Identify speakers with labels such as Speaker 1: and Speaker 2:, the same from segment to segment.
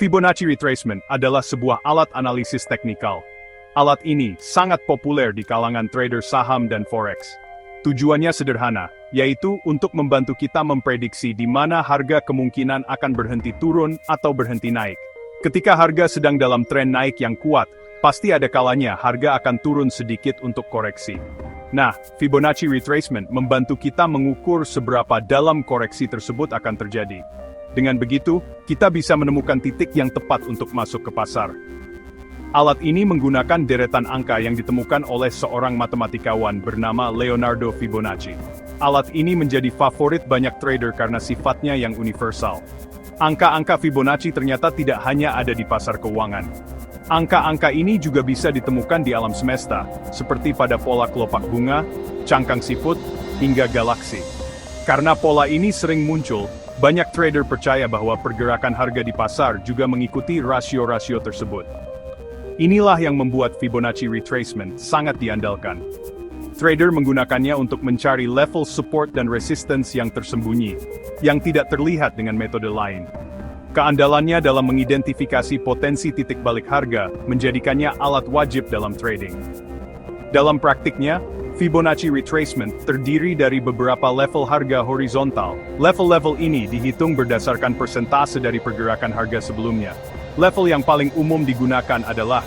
Speaker 1: Fibonacci retracement adalah sebuah alat analisis teknikal. Alat ini sangat populer di kalangan trader saham dan forex. Tujuannya sederhana, yaitu untuk membantu kita memprediksi di mana harga kemungkinan akan berhenti turun atau berhenti naik. Ketika harga sedang dalam tren naik yang kuat, pasti ada kalanya harga akan turun sedikit untuk koreksi. Nah, Fibonacci retracement membantu kita mengukur seberapa dalam koreksi tersebut akan terjadi. Dengan begitu, kita bisa menemukan titik yang tepat untuk masuk ke pasar. Alat ini menggunakan deretan angka yang ditemukan oleh seorang matematikawan bernama Leonardo Fibonacci. Alat ini menjadi favorit banyak trader karena sifatnya yang universal. Angka-angka Fibonacci ternyata tidak hanya ada di pasar keuangan. Angka-angka ini juga bisa ditemukan di alam semesta, seperti pada pola kelopak bunga, cangkang siput, hingga galaksi. Karena pola ini sering muncul, banyak trader percaya bahwa pergerakan harga di pasar juga mengikuti rasio-rasio tersebut. Inilah yang membuat Fibonacci retracement sangat diandalkan. Trader menggunakannya untuk mencari level support dan resistance yang tersembunyi, yang tidak terlihat dengan metode lain. Keandalannya dalam mengidentifikasi potensi titik balik harga menjadikannya alat wajib dalam trading. Dalam praktiknya, Fibonacci retracement terdiri dari beberapa level harga horizontal. Level-level ini dihitung berdasarkan persentase dari pergerakan harga sebelumnya. Level yang paling umum digunakan adalah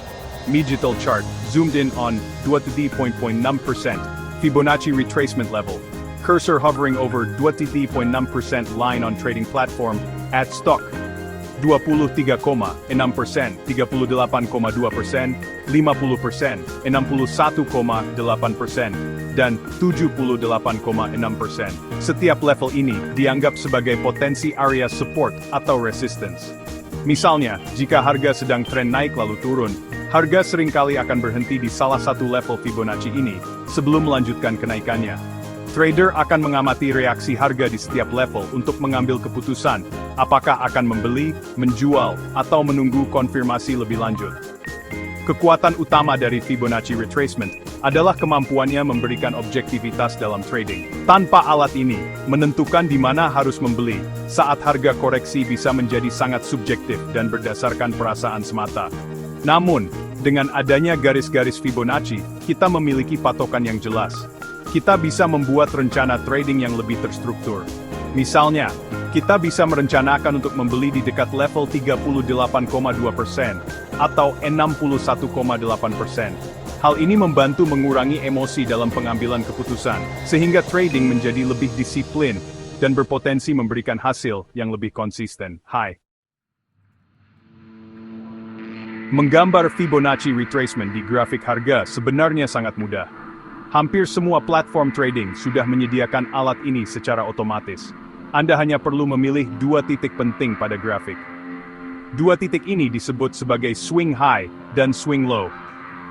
Speaker 1: Digital Chart, zoomed in on 23.6%, Fibonacci retracement level. Cursor hovering over 23.6% line on trading platform, at stock. 23,6%, 38,2%, 50%, 61,8%, dan 78,6%. Setiap level ini dianggap sebagai potensi area support atau resistance. Misalnya, jika harga sedang tren naik lalu turun, harga seringkali akan berhenti di salah satu level Fibonacci ini sebelum melanjutkan kenaikannya. Trader akan mengamati reaksi harga di setiap level untuk mengambil keputusan, apakah akan membeli, menjual, atau menunggu konfirmasi lebih lanjut. Kekuatan utama dari Fibonacci retracement adalah kemampuannya memberikan objektivitas dalam trading. Tanpa alat ini, menentukan di mana harus membeli saat harga koreksi bisa menjadi sangat subjektif dan berdasarkan perasaan semata. Namun, dengan adanya garis-garis Fibonacci, kita memiliki patokan yang jelas. Kita bisa membuat rencana trading yang lebih terstruktur. Misalnya, kita bisa merencanakan untuk membeli di dekat level 38,2% atau 61,8%. Hal ini membantu mengurangi emosi dalam pengambilan keputusan, sehingga trading menjadi lebih disiplin dan berpotensi memberikan hasil yang lebih konsisten. Hai. Menggambar Fibonacci retracement di grafik harga sebenarnya sangat mudah. Hampir semua platform trading sudah menyediakan alat ini secara otomatis. Anda hanya perlu memilih dua titik penting pada grafik. Dua titik ini disebut sebagai swing high dan swing low.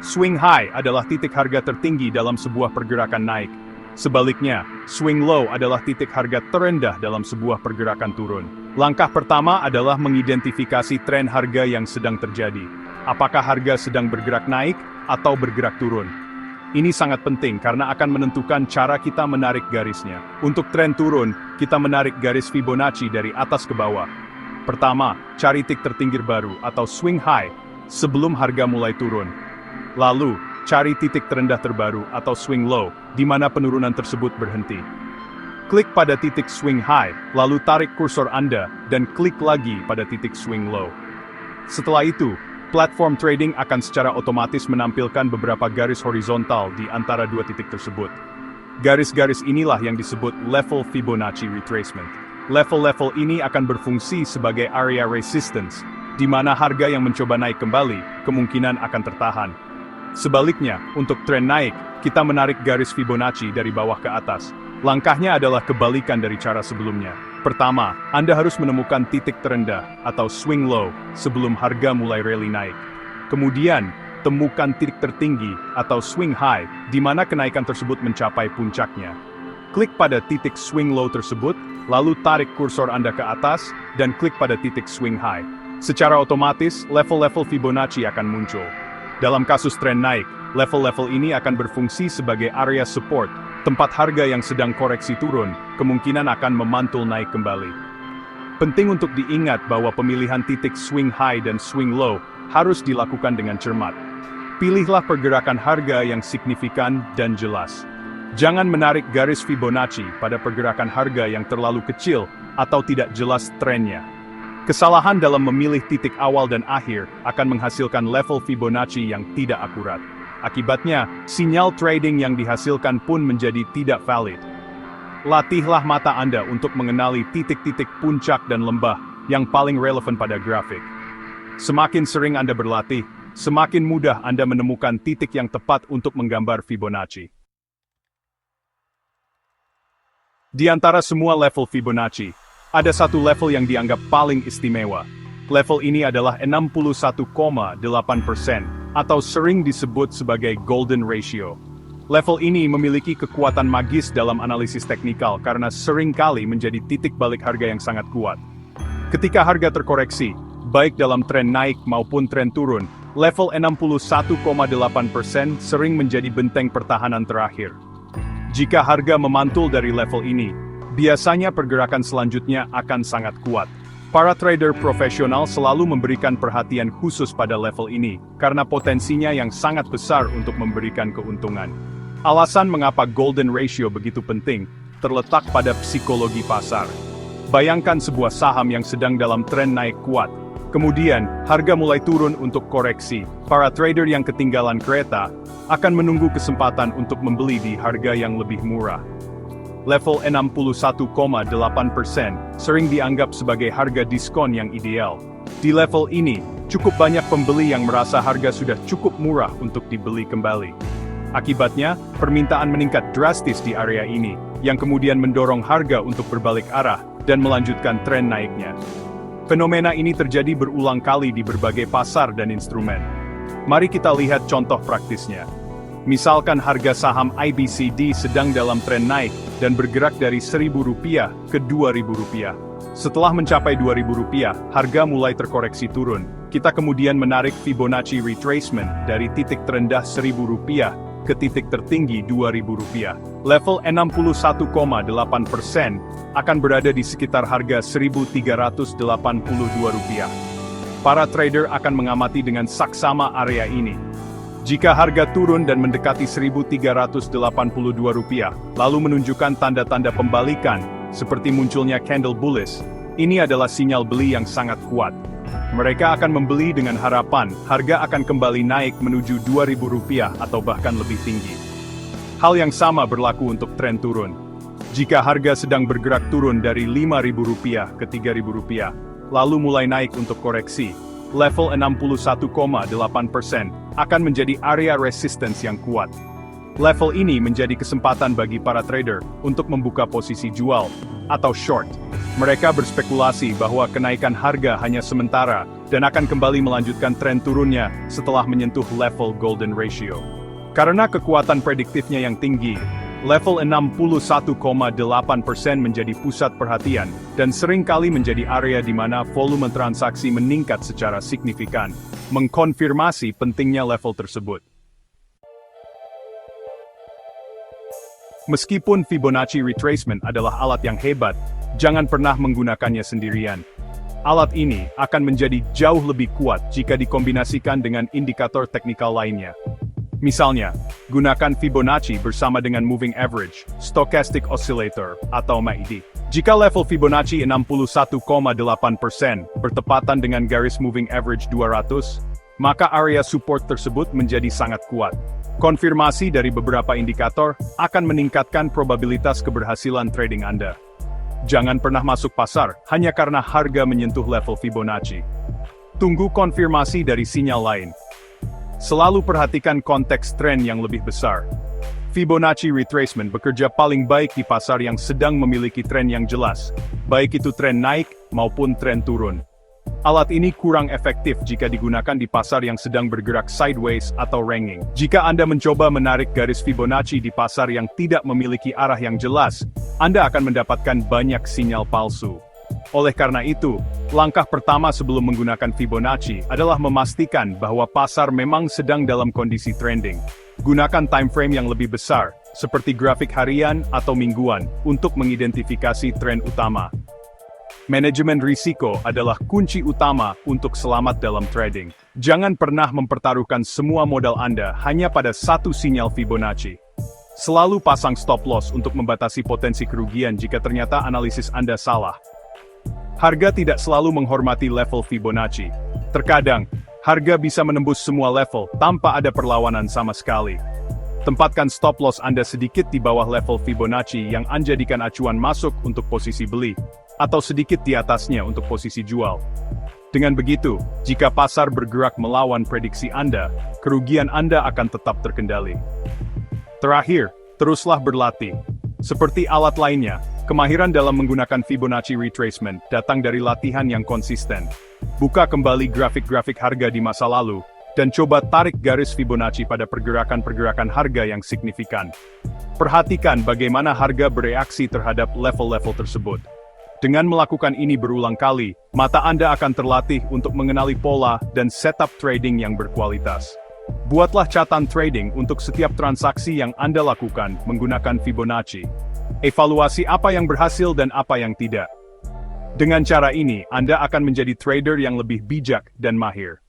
Speaker 1: Swing high adalah titik harga tertinggi dalam sebuah pergerakan naik. Sebaliknya, swing low adalah titik harga terendah dalam sebuah pergerakan turun. Langkah pertama adalah mengidentifikasi tren harga yang sedang terjadi. Apakah harga sedang bergerak naik atau bergerak turun? Ini sangat penting karena akan menentukan cara kita menarik garisnya. Untuk tren turun, kita menarik garis Fibonacci dari atas ke bawah. Pertama, cari titik tertinggi baru atau swing high sebelum harga mulai turun. Lalu, cari titik terendah terbaru atau swing low, di mana penurunan tersebut berhenti. Klik pada titik swing high, lalu tarik kursor Anda dan klik lagi pada titik swing low. Setelah itu, platform trading akan secara otomatis menampilkan beberapa garis horizontal di antara dua titik tersebut. Garis-garis inilah yang disebut level Fibonacci retracement. Level-level ini akan berfungsi sebagai area resistance, di mana harga yang mencoba naik kembali kemungkinan akan tertahan. Sebaliknya, untuk tren naik, kita menarik garis Fibonacci dari bawah ke atas. Langkahnya adalah kebalikan dari cara sebelumnya. Pertama, Anda harus menemukan titik terendah atau swing low sebelum harga mulai rally naik. Kemudian, temukan titik tertinggi atau swing high di mana kenaikan tersebut mencapai puncaknya. Klik pada titik swing low tersebut, lalu tarik kursor Anda ke atas dan klik pada titik swing high. Secara otomatis, level-level Fibonacci akan muncul. Dalam kasus tren naik, level-level ini akan berfungsi sebagai area support, tempat harga yang sedang koreksi turun, kemungkinan akan memantul naik kembali. Penting untuk diingat bahwa pemilihan titik swing high dan swing low harus dilakukan dengan cermat. Pilihlah pergerakan harga yang signifikan dan jelas. Jangan menarik garis Fibonacci pada pergerakan harga yang terlalu kecil atau tidak jelas trennya. Kesalahan dalam memilih titik awal dan akhir akan menghasilkan level Fibonacci yang tidak akurat. Akibatnya, sinyal trading yang dihasilkan pun menjadi tidak valid. Latihlah mata Anda untuk mengenali titik-titik puncak dan lembah yang paling relevan pada grafik. Semakin sering Anda berlatih, semakin mudah Anda menemukan titik yang tepat untuk menggambar Fibonacci. Di antara semua level Fibonacci, ada satu level yang dianggap paling istimewa. Level ini adalah 61,8% atau sering disebut sebagai golden ratio. Level ini memiliki kekuatan magis dalam analisis teknikal karena sering kali menjadi titik balik harga yang sangat kuat. Ketika harga terkoreksi, baik dalam tren naik maupun tren turun, level 61,8% sering menjadi benteng pertahanan terakhir. Jika harga memantul dari level ini, biasanya pergerakan selanjutnya akan sangat kuat. Para trader profesional selalu memberikan perhatian khusus pada level ini, karena potensinya yang sangat besar untuk memberikan keuntungan. Alasan mengapa golden ratio begitu penting, terletak pada psikologi pasar. Bayangkan sebuah saham yang sedang dalam tren naik kuat. Kemudian, harga mulai turun untuk koreksi. Para trader yang ketinggalan kereta, akan menunggu kesempatan untuk membeli di harga yang lebih murah. Level 61,8% sering dianggap sebagai harga diskon yang ideal. Di level ini, cukup banyak pembeli yang merasa harga sudah cukup murah untuk dibeli kembali. Akibatnya, permintaan meningkat drastis di area ini, yang kemudian mendorong harga untuk berbalik arah dan melanjutkan tren naiknya. Fenomena ini terjadi berulang kali di berbagai pasar dan instrumen. Mari kita lihat contoh praktisnya. Misalkan harga saham IBCD sedang dalam tren naik dan bergerak dari Rp1.000 ke Rp2.000. Setelah mencapai Rp2.000, harga mulai terkoreksi turun. Kita kemudian menarik Fibonacci retracement dari titik terendah Rp1.000 ke titik tertinggi Rp2.000. Level 61,8% akan berada di sekitar harga Rp1.382. Para trader akan mengamati dengan saksama area ini. Jika harga turun dan mendekati Rp1.382, lalu menunjukkan tanda-tanda pembalikan, seperti munculnya candle bullish, ini adalah sinyal beli yang sangat kuat. Mereka akan membeli dengan harapan harga akan kembali naik menuju Rp2.000 atau bahkan lebih tinggi. Hal yang sama berlaku untuk tren turun. Jika harga sedang bergerak turun dari Rp5.000 ke Rp3.000, lalu mulai naik untuk koreksi, level 61,8% akan menjadi area resistance yang kuat. Level ini menjadi kesempatan bagi para trader untuk membuka posisi jual atau short. Mereka berspekulasi bahwa kenaikan harga hanya sementara dan akan kembali melanjutkan tren turunnya setelah menyentuh level golden ratio. Karena kekuatan prediktifnya yang tinggi, level 61,8% menjadi pusat perhatian dan seringkali menjadi area di mana volume transaksi meningkat secara signifikan, mengkonfirmasi pentingnya level tersebut. Meskipun Fibonacci retracement adalah alat yang hebat, jangan pernah menggunakannya sendirian. Alat ini akan menjadi jauh lebih kuat jika dikombinasikan dengan indikator teknikal lainnya. Misalnya, gunakan Fibonacci bersama dengan Moving Average, Stochastic Oscillator, atau MACD. Jika level Fibonacci 61,8% bertepatan dengan garis Moving Average 200, maka area support tersebut menjadi sangat kuat. Konfirmasi dari beberapa indikator akan meningkatkan probabilitas keberhasilan trading Anda. Jangan pernah masuk pasar hanya karena harga menyentuh level Fibonacci. Tunggu konfirmasi dari sinyal lain. Selalu perhatikan konteks tren yang lebih besar. Fibonacci retracement bekerja paling baik di pasar yang sedang memiliki tren yang jelas, baik itu tren naik maupun tren turun. Alat ini kurang efektif jika digunakan di pasar yang sedang bergerak sideways atau ranging. Jika Anda mencoba menarik garis Fibonacci di pasar yang tidak memiliki arah yang jelas, Anda akan mendapatkan banyak sinyal palsu. Oleh karena itu, langkah pertama sebelum menggunakan Fibonacci adalah memastikan bahwa pasar memang sedang dalam kondisi trending. Gunakan time frame yang lebih besar, seperti grafik harian atau mingguan, untuk mengidentifikasi tren utama. Manajemen risiko adalah kunci utama untuk selamat dalam trading. Jangan pernah mempertaruhkan semua modal Anda hanya pada satu sinyal Fibonacci. Selalu pasang stop loss untuk membatasi potensi kerugian jika ternyata analisis Anda salah. Harga tidak selalu menghormati level Fibonacci. Terkadang, harga bisa menembus semua level tanpa ada perlawanan sama sekali. Tempatkan stop loss Anda sedikit di bawah level Fibonacci yang Anda jadikan acuan masuk untuk posisi beli, atau sedikit di atasnya untuk posisi jual. Dengan begitu, jika pasar bergerak melawan prediksi Anda, kerugian Anda akan tetap terkendali. Terakhir, teruslah berlatih. Seperti alat lainnya, kemahiran dalam menggunakan Fibonacci retracement datang dari latihan yang konsisten. Buka kembali grafik-grafik harga di masa lalu, dan coba tarik garis Fibonacci pada pergerakan-pergerakan harga yang signifikan. Perhatikan bagaimana harga bereaksi terhadap level-level tersebut. Dengan melakukan ini berulang kali, mata Anda akan terlatih untuk mengenali pola dan setup trading yang berkualitas. Buatlah catatan trading untuk setiap transaksi yang Anda lakukan menggunakan Fibonacci. Evaluasi apa yang berhasil dan apa yang tidak. Dengan cara ini, Anda akan menjadi trader yang lebih bijak dan mahir.